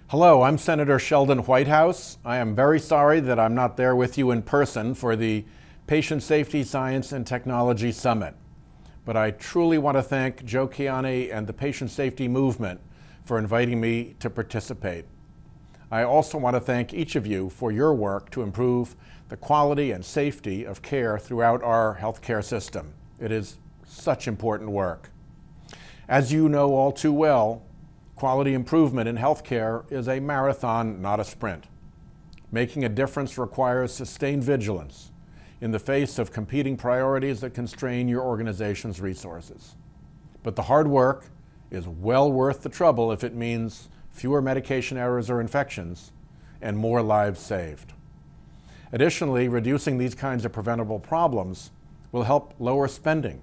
Hello, I'm Senator Sheldon Whitehouse. I am very sorry that I'm not there with you in person for the Patient Safety, Science, and Technology Summit. But I truly want to thank Joe Kiani and the patient safety movement for inviting me to participate. I also want to thank each of you for your work to improve the quality and safety of care throughout our healthcare system. It is such important work. As you know all too well, quality improvement in healthcare is a marathon, not a sprint. Making a difference requires sustained vigilance in the face of competing priorities that constrain your organization's resources. But the hard work is well worth the trouble if it means fewer medication errors or infections and more lives saved. Additionally, reducing these kinds of preventable problems will help lower spending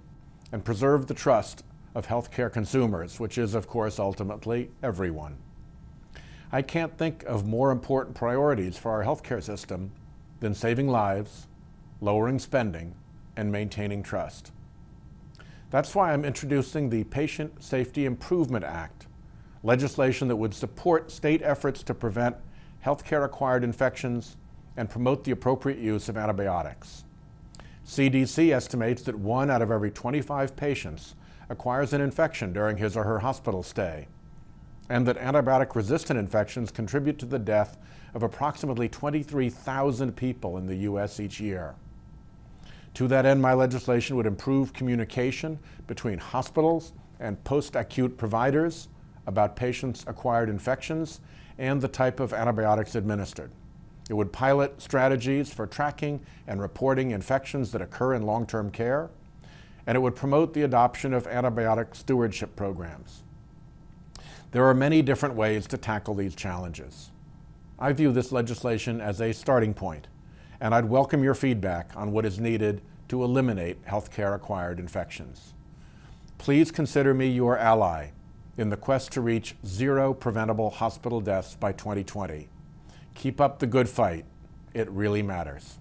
and preserve the trust of healthcare consumers, which is, of course, ultimately everyone. I can't think of more important priorities for our healthcare system than saving lives, lowering spending, and maintaining trust. That's why I'm introducing the Patient Safety Improvement Act, legislation that would support state efforts to prevent healthcare-acquired infections and promote the appropriate use of antibiotics. CDC estimates that 1 out of every 25 patients acquires an infection during his or her hospital stay, and that antibiotic-resistant infections contribute to the death of approximately 23,000 people in the U.S. each year. To that end, my legislation would improve communication between hospitals and post-acute providers about patients' acquired infections and the type of antibiotics administered. It would pilot strategies for tracking and reporting infections that occur in long-term care, and it would promote the adoption of antibiotic stewardship programs. There are many different ways to tackle these challenges. I view this legislation as a starting point, and I'd welcome your feedback on what is needed to eliminate healthcare-acquired infections. Please consider me your ally in the quest to reach 0 preventable hospital deaths by 2020. Keep up the good fight. It really matters.